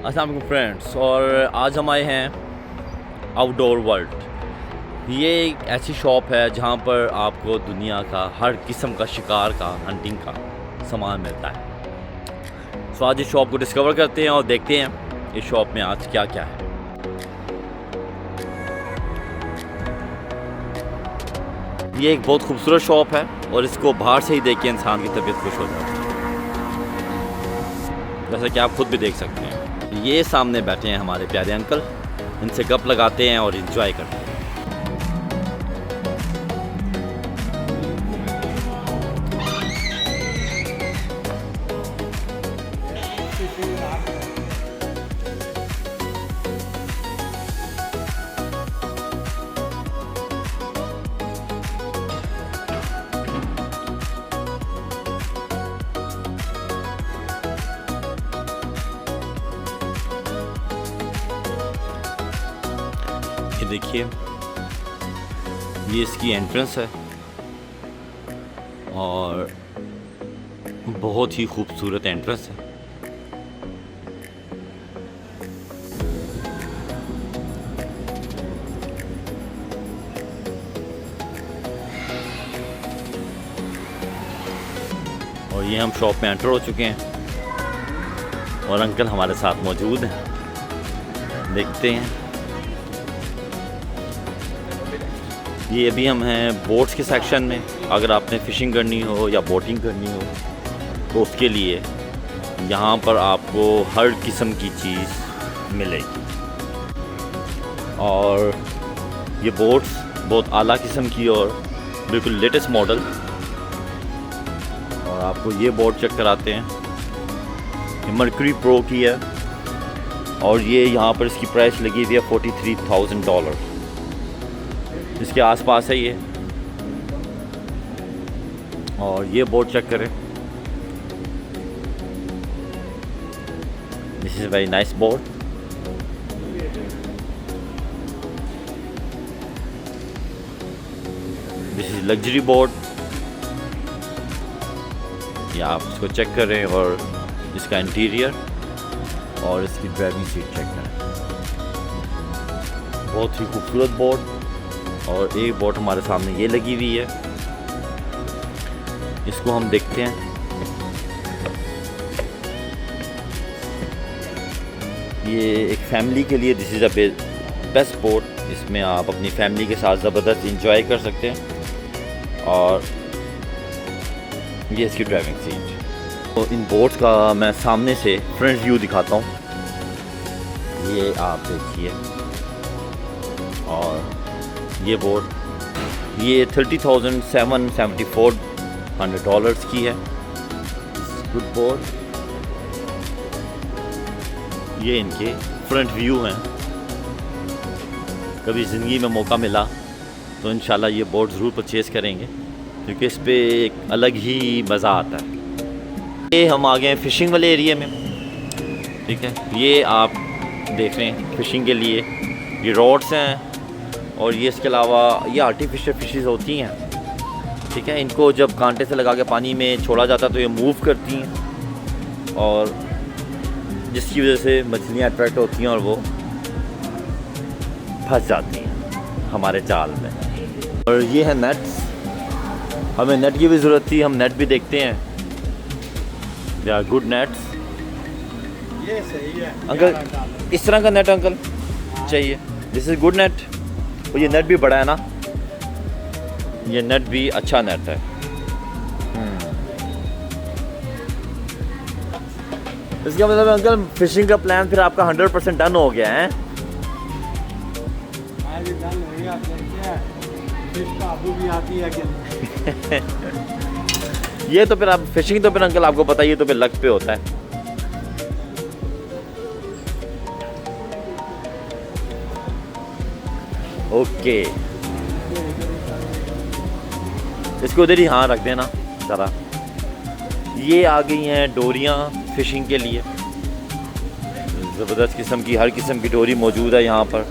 अस्सलाम वालेकुम फ्रेंड्स, और आज हम आए हैं आउटडोर वर्ल्ड। ये एक ऐसी शॉप है जहाँ पर आपको दुनिया का हर किस्म का शिकार का, हंटिंग का सामान मिलता है। सो आज इस शॉप को डिस्कवर करते हैं और देखते हैं इस शॉप में आज क्या क्या है। ये एक बहुत खूबसूरत शॉप है और इसको बाहर से ही देख के इंसान की तबीयत खुश हो जाती है, जैसा कि आप खुद भी देख सकते हैं। ये सामने बैठे हैं हमारे प्यारे अंकल, इनसे गप लगाते हैं और एंजॉय करते हैं। ये देखिए, ये इसकी एंट्रेंस है और बहुत ही खूबसूरत एंट्रेंस है। और ये हम शॉप में एंटर हो चुके हैं और अंकल हमारे साथ मौजूद हैं, देखते हैं। ये अभी हम हैं बोट्स के सेक्शन में। अगर आपने फ़िशिंग करनी हो या बोटिंग करनी हो तो उसके लिए यहाँ पर आपको हर किस्म की चीज़ मिलेगी। और ये बोट्स बहुत आला किस्म की और बिल्कुल लेटेस्ट मॉडल। और आपको ये बोट चेक कराते हैं, ये मर्क्यूरी प्रो की है और ये यहाँ पर इसकी प्राइस लगी हुई है $43,000, इसके आसपास है ये। और ये बोट चेक करें, this is very nice boat. This is luxury boat. या आप इसको चेक करें और इसका इंटीरियर और इसकी ड्राइविंग सीट चेक करें, बहुत ही खूबसूरत बोट। और एक बोट हमारे सामने ये लगी हुई है, इसको हम देखते हैं। ये एक फैमिली के लिए this is a best boat. इसमें आप अपनी फैमिली के साथ ज़बरदस्त इंजॉय कर सकते हैं। और ये इसकी ड्राइविंग सीट। तो इन बोट्स का मैं सामने से फ्रंट व्यू दिखाता हूँ, ये आप देखिए। और ये बोट ये $30,774 की है, गुड बोट। ये इनके फ्रंट व्यू हैं। कभी ज़िंदगी में मौका मिला तो इंशाल्लाह ये बोट ज़रूर परचेज़ करेंगे, क्योंकि इस पे एक अलग ही मज़ा आता है। ये हम आ गए हैं फ़िशिंग वाले एरिया में, ठीक है। ये आप देख रहे हैं फ़िशिंग के लिए ये रॉड्स हैं। और ये इसके अलावा ये आर्टिफिशियल फिशेस होती हैं, ठीक है। इनको जब कांटे से लगा के पानी में छोड़ा जाता है तो ये मूव करती हैं, और जिसकी वजह से मछलियाँ अट्रैक्ट होती हैं और वो फंस जाती हैं हमारे जाल में। और ये है नेट्स, हमें नेट की भी ज़रूरत थी, हम नेट भी देखते हैं। They are good nets. ये सही है अंकल, इस तरह का नेट अंकल चाहिए। This is good net. और ये नेट भी बड़ा है ना, ये नेट भी अच्छा नेट है। इसका मतलब अंकल फिशिंग का प्लान फिर आपका 100% डन हो गया है। भी आती है क्या? ये तो फिर आप फिशिंग तो फिर अंकल आपको पता ही है, तो फिर लक पे होता है। ओके, इसको उधर ही हाँ रख देना ज़रा। ये आ गई हैं डोरियाँ फ़िशिंग के लिए, ज़बरदस्त किस्म की, हर किस्म की डोरी मौजूद है यहाँ पर।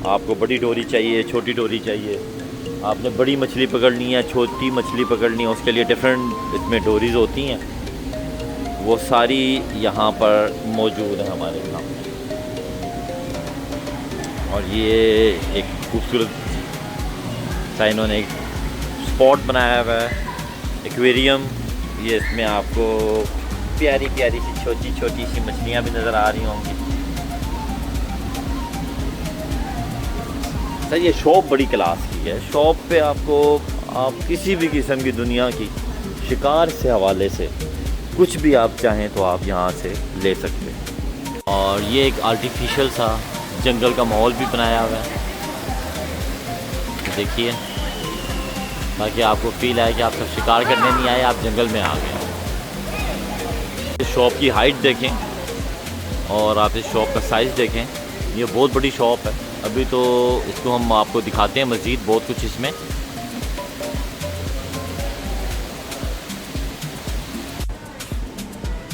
आपको बड़ी डोरी चाहिए, छोटी डोरी चाहिए, आपने बड़ी मछली पकड़नी है, छोटी मछली पकड़नी है, उसके लिए डिफरेंट इसमें डोरीज़ होती हैं। वो सारी यहाँ पर मौजूद है हमारे सामने। और ये एक खूबसूरत सा इन्होंने एक स्पॉट बनाया हुआ है, एक्वेरियम। ये इसमें आपको प्यारी प्यारी सी छोटी छोटी सी मछलियाँ भी नज़र आ रही होंगी। सर ये शॉप बड़ी क्लास की है। शॉप पे आपको आप किसी भी किस्म की दुनिया की शिकार से हवाले से कुछ भी आप चाहें तो आप यहाँ से ले सकते हैं। और ये एक आर्टिफिशियल सा जंगल का माहौल भी बनाया हुआ है, देखिए, ताकि आपको फील आए कि आप सब शिकार करने नहीं आए, आप जंगल में आ गए। इस शॉप की हाइट देखें और आप इस शॉप का साइज़ देखें। ये बहुत बड़ी शॉप है। अभी तो इसको हम आपको दिखाते हैं मज़ीद बहुत कुछ इसमें।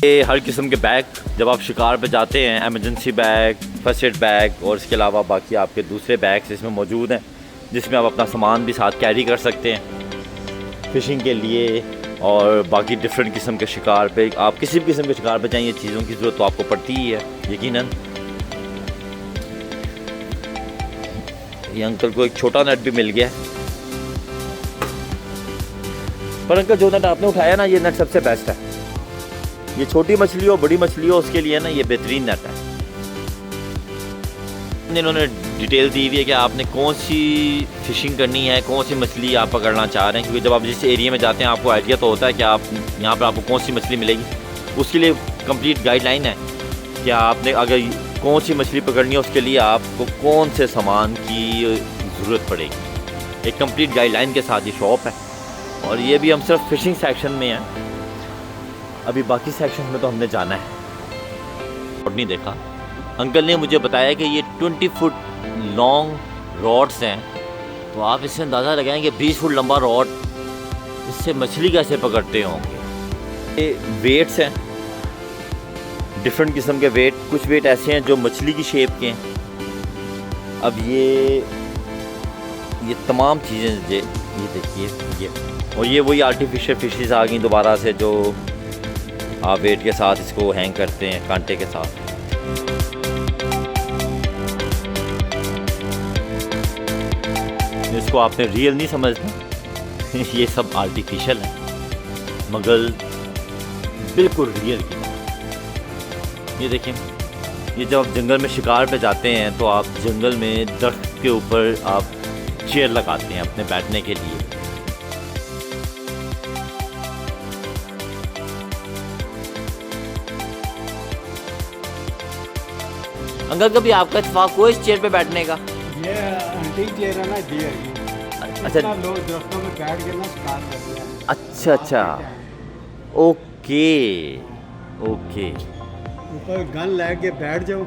ये हर किस्म के बैग जब आप शिकार पे जाते हैं, emergency bag, first aid bag और इसके अलावा बाकी आपके दूसरे बैग्स इसमें मौजूद हैं, जिसमें आप अपना सामान भी साथ कैरी कर सकते हैं फ़िशिंग के लिए। और बाकी डिफरेंट किस्म के शिकार पे आप किसी भी किस्म के शिकार पे चाहिए, चीज़ों की ज़रूरत तो आपको पड़ती ही है यकीनन। ये अंकल को एक छोटा नेट भी मिल गया है, पर अंकल जो नेट आपने उठाया ना, ये नेट सबसे बेस्ट है। ये छोटी मछली हो बड़ी मछली हो उसके लिए ना ये बेहतरीन नेट है। इन्होंने डिटेल दी हुई है कि आपने कौन सी फ़िशिंग करनी है, कौन सी मछली आप पकड़ना चाह रहे हैं, क्योंकि जब आप जिस एरिया में जाते हैं आपको आइडिया तो होता है कि आप यहाँ पर आपको कौन सी मछली मिलेगी। उसके लिए कंप्लीट गाइडलाइन है कि आपने अगर कौन सी मछली पकड़नी है उसके लिए आपको कौन से सामान की ज़रूरत पड़ेगी। एक कंप्लीट गाइडलाइन के साथ ये शॉप है। और ये भी हम सिर्फ फ़िशिंग सेक्शन में हैं, अभी बाकी सेक्शन में तो हमने जाना है और नहीं देखा। अंकल ने मुझे बताया कि ये 20 फुट लॉन्ग रॉड्स हैं, तो आप इससे अंदाज़ा लगाएंगे 20 फुट लंबा रॉड, इससे मछली कैसे पकड़ते होंगे। ये वेट्स हैं, डिफरेंट किस्म के वेट। कुछ वेट ऐसे हैं जो मछली की शेप के हैं। अब ये तमाम चीज़ें ये देखिए, ये और ये वही आर्टिफिशियल फिशेस आ गई दोबारा से, जो आप वेट के साथ इसको हैंग करते हैं कांटे के साथ। इसको आपने रियल नहीं समझना ये सब आर्टिफिशियल है, मगर बिल्कुल रियल की। ये देखें, ये जब आप जंगल में शिकार पे जाते हैं तो आप जंगल में दरख्त के ऊपर आप चेयर लगाते हैं अपने बैठने के लिए। अंकल कभी आपका इत्तेफाक हुआ इस चेयर पे बैठने का? ये हंटिंग चेयर है ना डियर की। अच्छा, लोग दोस्तों में बैठ के ना शिकार करते हैं। अच्छा अच्छा, ओके ओके। ऊपर गन लेके बैठ जाओ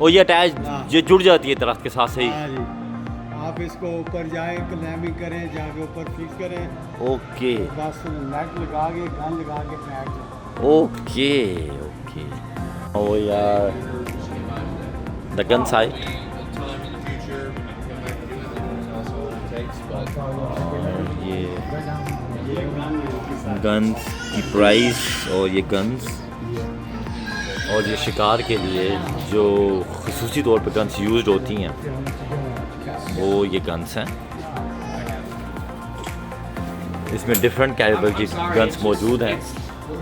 और ये अटैच हाँ। ये जुड़ जाती है दरख्त के साथ सही। हाँ जी, आप इसको ऊपर जाए क्लाइंबिंग करें, जाके ऊपर फिक्स करें, ओके बस नेट लगा के गन लगा के बैठ जाओ। Okay okay. ओ यार, द गन साइट। ये गन्स की प्राइस और ये गन्स और ये शिकार के लिए जो ख़ुसूसी तौर पे गन्स यूज़ होती हैं वो ये गन्स हैं। इसमें डिफरेंट कैलिबर की गन्स मौजूद हैं।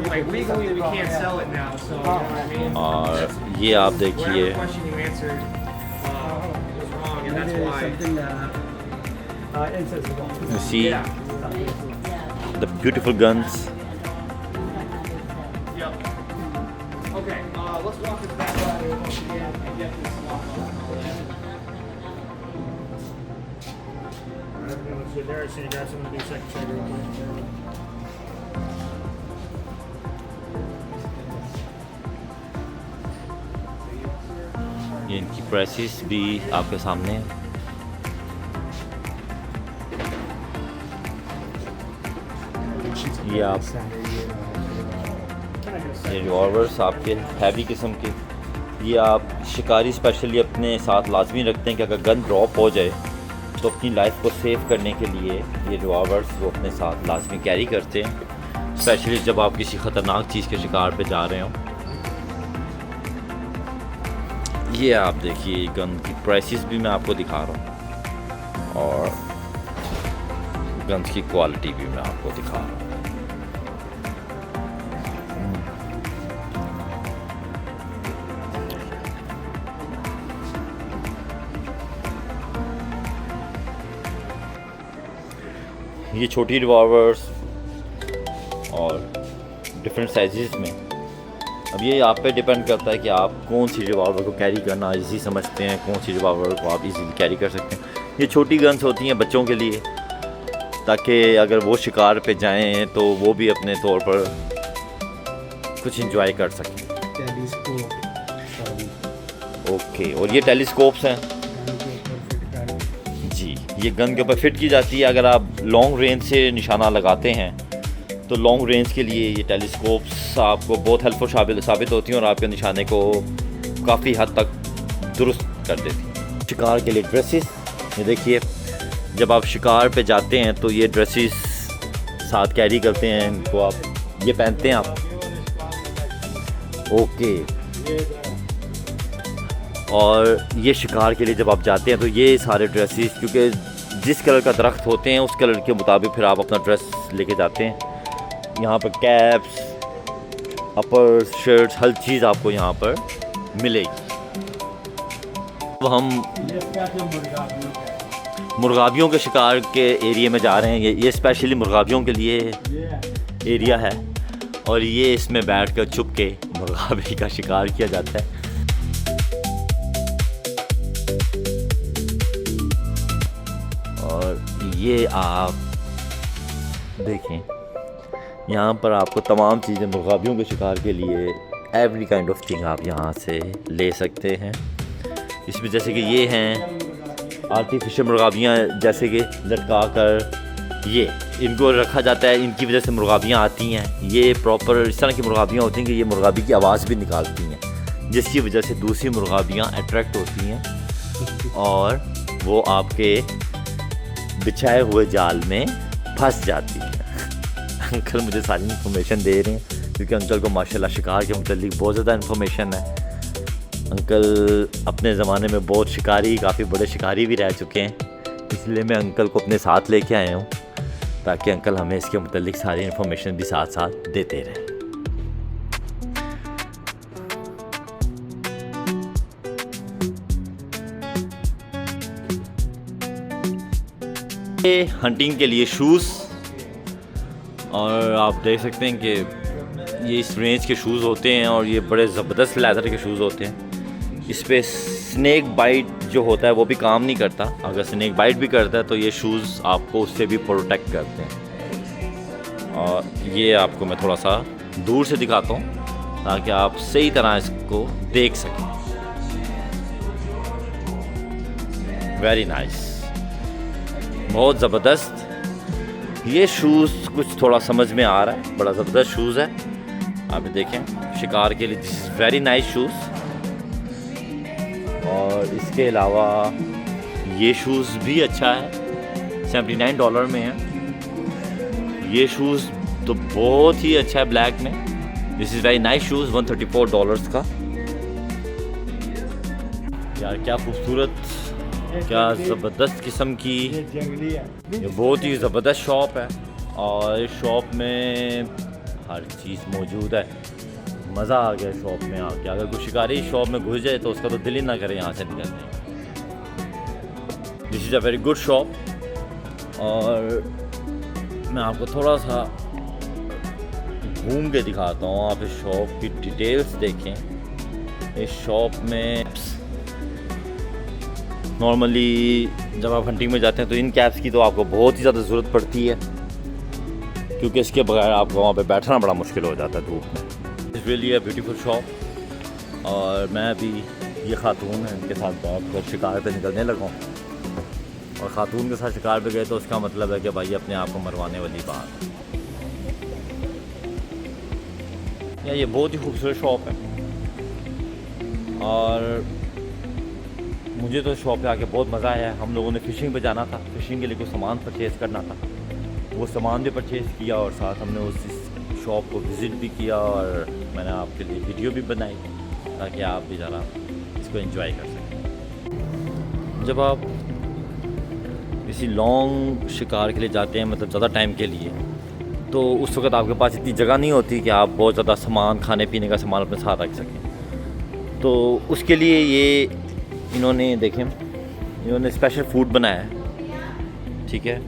Like legally we can't sell it now, so you know what I mean? और ये आप Whatever देखिए, question you answered was wrong, and that's why. you see the beautiful guns. Yep. Okay, let's walk this back out here once again and get this locked up. Everyone's good there, so you grab some of the big second checker real quick. ये इनकी precious भी आपके सामने है। ये आप ये revolvers आपके हैवी किस्म के, ये आप शिकारी स्पेशली अपने साथ लाजमी रखते हैं कि अगर गन ड्रॉप हो जाए तो अपनी लाइफ को सेव करने के लिए ये रिवॉल्वर्स वो अपने साथ लाजमी कैरी करते हैं, स्पेशली जब आप किसी ख़तरनाक चीज़ के शिकार पे जा रहे हो। ये आप देखिए गन की प्राइसेस भी मैं आपको दिखा रहा हूँ और गन्स की क्वालिटी भी मैं आपको दिखा रहा हूँ। ये छोटी रिवॉल्वर्स और डिफरेंट साइजेस में, अब ये आप पे डिपेंड करता है कि आप कौन सी रिवॉल्वर को कैरी करना इजी समझते हैं, कौन सी रिवॉल्वर को आप इजीली कैरी कर सकते हैं। ये छोटी गन्स होती हैं बच्चों के लिए, ताकि अगर वो शिकार पे जाएं तो वो भी अपने तौर पर कुछ एंजॉय कर सकें। टेलीस्कोप ओके, और ये टेलीस्कोप्स हैं गन के ऊपर फिट कर जी, ये गन के ऊपर फिट की जाती है। अगर आप लॉन्ग रेंज से निशाना लगाते हैं तो लॉन्ग रेंज के लिए ये टेलीस्कोप्स आपको बहुत हेल्पफुल साबित होती हैं और आपके निशाने को काफ़ी हद तक दुरुस्त कर देती हैं। शिकार के लिए ड्रेसेस, ये देखिए जब आप शिकार पे जाते हैं तो ये ड्रेसेस साथ कैरी करते हैं, इनको आप ये पहनते हैं आप। ओके, और ये शिकार के लिए जब आप जाते हैं तो ये सारे ड्रेसेस, क्योंकि जिस कलर का दरख्त होते हैं उस कलर के मुताबिक फिर आप अपना ड्रेस लेके जाते हैं। यहाँ पर कैप्स, अपर शर्ट्स, हर चीज़ आपको यहाँ पर मिलेगी। तो हम ये स्पेशल मुर्गाबियों के शिकार के एरिया में जा रहे हैं। ये स्पेशली मुर्गाबियों के लिए ये एरिया है और ये इसमें बैठकर छुप के मुर्गाबी का शिकार किया जाता है। और ये आप देखें, यहाँ पर आपको तमाम चीज़ें मुर्गाबियों के शिकार के लिए एवरी काइंड ऑफ थिंग आप यहाँ से ले सकते हैं। इसमें जैसे कि ये हैं आर्टिफिशियल मुर्गाबियाँ, जैसे कि लटका कर ये इनको रखा जाता है, इनकी वजह से मुर्गाबियाँ आती हैं। ये प्रॉपर इस तरह की मुर्गाबियाँ होती हैं कि ये मुर्गाबी की आवाज़ भी निकालती हैं, जिसकी वजह से दूसरी मुर्गाबियाँ अट्रैक्ट होती हैं और वो आपके बिछाए हुए जाल में फंस जाती हैं। अंकल मुझे सारी इन्फॉर्मेशन दे रहे हैं क्योंकि अंकल को माशाल्लाह शिकार के मुतालिक बहुत ज़्यादा इन्फॉर्मेशन है। अंकल अपने ज़माने में बहुत शिकारी, काफ़ी बड़े शिकारी भी रह चुके हैं, इसलिए मैं अंकल को अपने साथ लेके आया हूँ ताकि अंकल हमें इसके मुतालिक सारी इन्फॉर्मेशन भी साथ साथ देते रहें। ये हंटिंग के लिए शूज़, और आप देख सकते हैं कि ये इस रेंज के शूज़ होते हैं और ये बड़े ज़बरदस्त लेदर के शूज़ होते हैं। इस पर स्नेक बाइट जो होता है वो भी काम नहीं करता, अगर स्नेक बाइट भी करता है तो ये शूज़ आपको उससे भी प्रोटेक्ट करते हैं। और ये आपको मैं थोड़ा सा दूर से दिखाता हूँ ताकि आप सही तरह इसको देख सकें। वेरी नाइस, बहुत ज़बरदस्त। ये शूज़ कुछ थोड़ा समझ में आ रहा है, बड़ा ज़बरदस्त शूज़ है। आप देखें शिकार के लिए this is very nice shoes. और इसके अलावा ये शूज़ भी अच्छा है, $79 में है। ये शूज़ तो बहुत ही अच्छा है ब्लैक में। This is very nice shoes, $134 का। यार क्या खूबसूरत, क्या ज़बरदस्त किस्म की, ये जंगली है। ये बहुत ही ज़बरदस्त शॉप है और इस शॉप में हर चीज़ मौजूद है। मज़ा आ गया शॉप में आके। अगर कोई शिकारी शॉप में घुस जाए तो उसका तो दिल ही ना करे यहाँ से निकलने। This is a very good shop. और मैं आपको थोड़ा सा घूम के दिखाता हूँ, आप इस शॉप की डिटेल्स देखें। इस शॉप में नॉर्मली जब आप हंटिंग में जाते हैं तो इन कैप्स की तो आपको बहुत ही ज़्यादा ज़रूरत पड़ती है, क्योंकि इसके बगैर आपको वहाँ पे बैठना बड़ा मुश्किल हो जाता है धूप में। It's really a beautiful shop. और मैं अभी ये खातून है इनके साथ बैठ कर शिकार पे निकलने लगा हूँ। और खातून के साथ शिकार पे गए तो उसका मतलब है कि भाई अपने आप को मरवाने वाली बात। या ये बहुत ही खूबसूरत शॉप है और मुझे तो शॉप पे आके बहुत मज़ा आया। हम लोगों ने फ़िशिंग पे जाना था, फ़िशिंग के लिए कुछ सामान परचेज़ करना था, वो सामान भी परचेज़ किया और साथ हमने उस शॉप को विज़िट भी किया और मैंने आपके लिए वीडियो भी बनाई ताकि आप भी ज़रा इस इसको एंजॉय कर सकें। जब आप किसी लॉन्ग शिकार के लिए जाते हैं, मतलब ज़्यादा टाइम के लिए, तो उस वक्त आपके पास इतनी जगह नहीं होती कि आप बहुत ज़्यादा सामान, खाने पीने का सामान अपने साथ रख सकें। तो उसके लिए ये इन्होंने देखें, इन्होंने स्पेशल फूड बनाया है, ठीक है।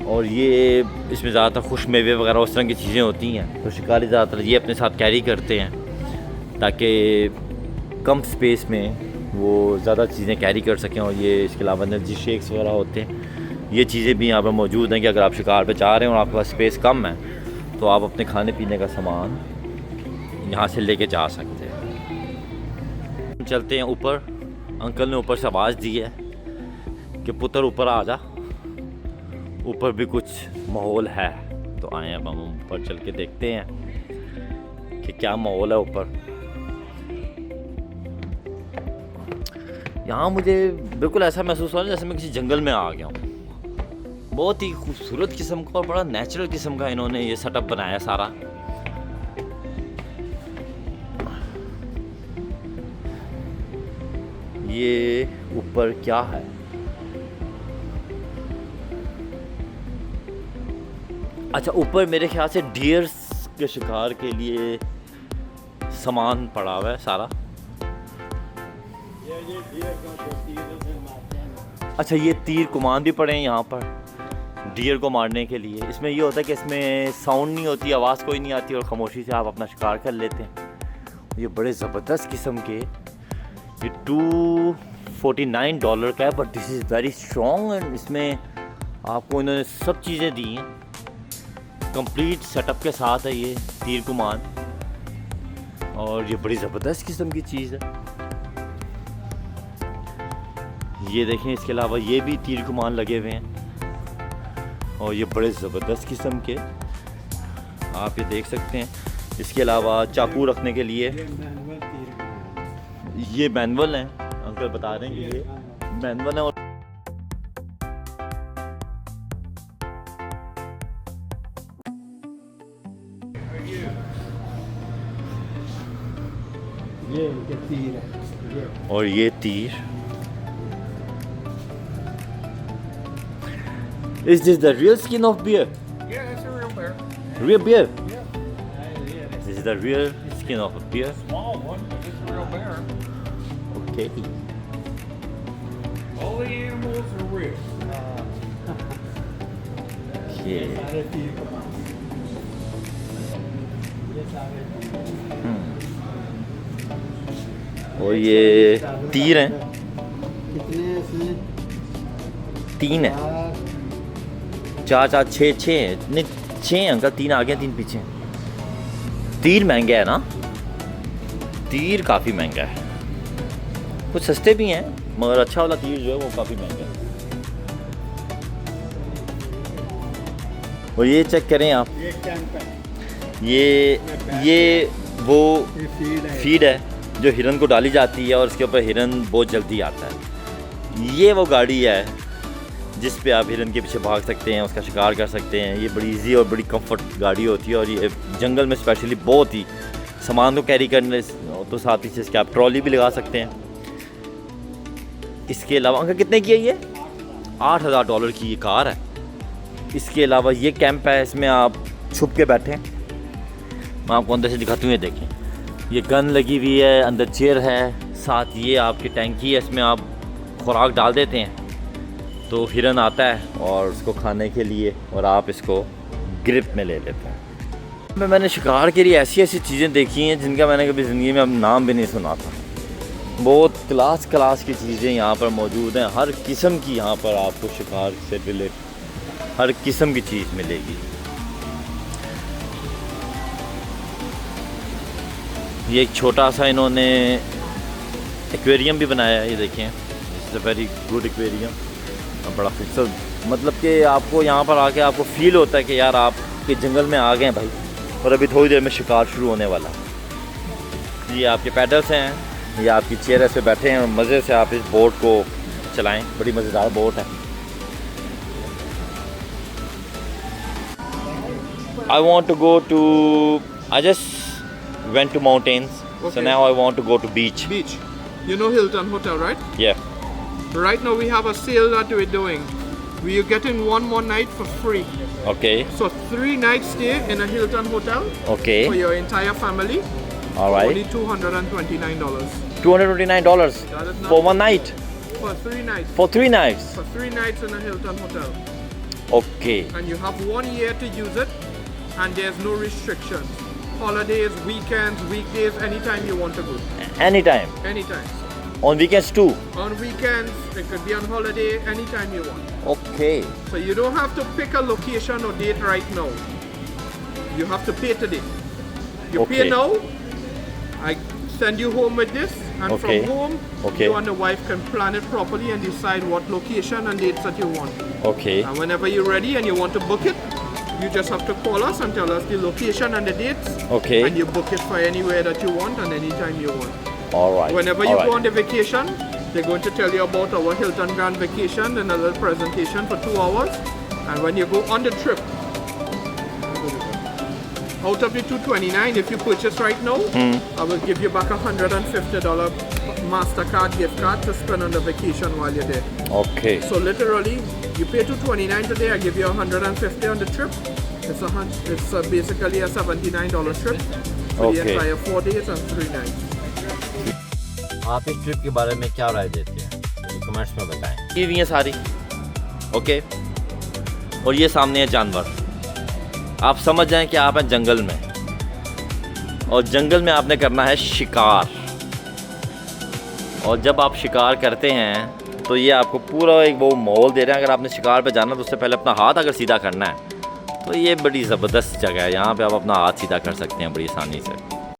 और ये इसमें ज़्यादातर खुश मेवे वगैरह उस तरह की चीज़ें होती हैं, तो शिकारी ज़्यादातर ये अपने साथ कैरी करते हैं ताकि कम स्पेस में वो ज़्यादा चीज़ें कैरी कर सकें। और ये इसके अलावा एनर्जी शेक्स वगैरह होते हैं, ये चीज़ें भी यहाँ पर मौजूद हैं कि अगर आप शिकार पे जा रहे हैं और आपके पास स्पेस कम है तो आप अपने खाने पीने का सामान यहाँ से लेके जा सकते हैं। चलते हैं ऊपर। अंकल ने ऊपर से आवाज़ दी है कि पुत्र ऊपर आ जा, ऊपर भी कुछ माहौल है। तो आए अब हम ऊपर चल के देखते हैं कि क्या माहौल है ऊपर। यहाँ मुझे बिल्कुल ऐसा महसूस हो रहा है जैसे मैं किसी जंगल में आ गया हूँ। बहुत ही खूबसूरत किस्म का और बड़ा नेचुरल किस्म का इन्होंने ये सेटअप बनाया सारा। ये ऊपर क्या है? अच्छा, ऊपर मेरे ख्याल से डियर्स के शिकार के लिए सामान पड़ा हुआ है सारा। अच्छा, ये तीर कमान भी पड़े हैं यहाँ पर डियर को मारने के लिए। इसमें ये होता है कि इसमें साउंड नहीं होती, आवाज़ कोई नहीं आती और ख़ामोशी से आप अपना शिकार कर लेते हैं। ये बड़े ज़बरदस्त किस्म के, ये $249 का है, but this is very strong. And इसमें आपको इन्होंने सब चीज़ें दी हैं, कंप्लीट सेटअप के साथ है ये तीर कमान। और ये बड़ी ज़बरदस्त किस्म की चीज़ है। ये देखें, इसके अलावा ये भी तीर कमान लगे हुए हैं और ये बड़े ज़बरदस्त किस्म के आप ये देख सकते हैं। इसके अलावा चाकू रखने के लिए ये मैनुअल हैं, अंकल बता रहे हैं कि ये मैनुअल है। और ये इनके तीर है। और ये तीर। Is this the real skin of bear? Yeah, that's a real bear. Real bear? Yeah. This is the real skin of a bear. Small one, but it's a real bear. Okay. All the animals are real. Okay. सारे तीर कमान, ये सारे और ये तीर हैं, कितने इसमें? 3 हैं, 4 4 6 हैं, नहीं 6 हैं अंकल, 3 आगे 3 पीछे। तीर महंगा है ना, तीर काफ़ी महंगा है। कुछ सस्ते भी हैं मगर अच्छा वाला तीर जो है वो काफ़ी महंगा है। और ये चेक करें आप, ये कैंप है, ये वो ये फीड है जो हिरन को डाली जाती है और उसके ऊपर हिरन बहुत जल्दी आता है। ये वो गाड़ी है जिस पे आप हिरन के पीछे भाग सकते हैं, उसका शिकार कर सकते हैं। ये बड़ी इजी और बड़ी कंफर्ट गाड़ी होती है और ये जंगल में स्पेशली बहुत ही सामान को कैरी करने तो साथ ही से इसके आप ट्रॉली भी लगा सकते हैं। इसके अलावा अंकल कितने की है ये? $8,000 की ये कार है। इसके अलावा ये कैंप है, इसमें आप छुप के बैठें, मैं आपको अंदर से दिखाती हूँ। ये देखें, ये गन लगी हुई है, अंदर चेयर है, साथ ये आपकी टैंकी है, इसमें आप खुराक डाल देते हैं तो हिरन आता है और उसको खाने के लिए और आप इसको ग्रिप में ले लेते हैं। मैंने शिकार के लिए ऐसी ऐसी चीज़ें देखी हैं जिनका मैंने कभी ज़िंदगी में अब नाम भी नहीं सुना था। बहुत क्लास की चीज़ें यहाँ पर मौजूद हैं, हर किस्म की यहाँ पर आपको शिकार से रिलेटेड हर किस्म की चीज़ मिलेगी। ये एक छोटा सा इन्होंने एक्वेरियम भी बनाया है, ये देखें, it's a very good aquarium. बड़ा खूबसूरत, मतलब कि आपको यहाँ पर आके आपको फील होता है कि यार आप के जंगल में आ गए हैं भाई, और अभी थोड़ी देर में शिकार शुरू होने वाला। ये आपके पैडल्स हैं, ये आपकी चेयर है, इस पे बैठे हैं और मज़े से आप इस बोट को चलाएं। बड़ी मज़ेदार बोट है। I want to go to, I just went to mountains, so Okay. now I want to go to beach. Beach. You know Hilton Hotel, right? Yeah. Right now we have a sale that we're doing. We're getting one more night for free. Okay. So 3 nights stay in a Hilton Hotel for Okay. your entire family. All Only right. $229 $229 That is not- for one night. for 3 nights. For 3 nights. For 3 nights in a Hilton Hotel. Okay. And you have 1 year to use it, and there's no restrictions. Holidays, weekends, weekdays, anytime you want to go. Anytime. Anytime. On weekends too. On weekends, it could be on holiday, anytime you want. Okay. So you don't have to pick a location or date right now. You have to pay today. You Okay. pay now, I send you home with this, and Okay. from home, Okay. you and the wife can plan it properly and decide what location and dates that you want. Okay. And whenever you're ready and you want to book it, you just have to call us and tell us the location and the dates. Okay. And you book it for anywhere that you want and anytime you want. All right. Whenever All you right. go on the vacation, they're going to tell you about our Hilton Grand Vacation and a little presentation for 2 hours. And when you go on the trip, out of the $229, if you purchase right now, I will give you back $150 MasterCard gift card to spend on the vacation while you're there. Okay. So literally, you pay $229 today, I give you $150 on the trip. It's basically a $79 trip for the Okay. entire 4 days and 3 nights. आप इस trip के बारे में क्या राय देते हैं मुझे comments में बताएं। ये भी है सारी। ओके। और ये सामने है जानवर। आप समझ जाएं कि आप हैं जंगल में और जंगल में आपने करना है शिकार। और जब आप शिकार करते हैं तो ये आपको पूरा एक वो माहौल दे रहे हैं। अगर आपने शिकार पे जाना तो उससे पहले अपना हाथ अगर सीधा करना है तो ये बड़ी ज़बरदस्त जगह है। यहाँ पे आप अपना हाथ सीधा कर सकते हैं बड़ी आसानी से।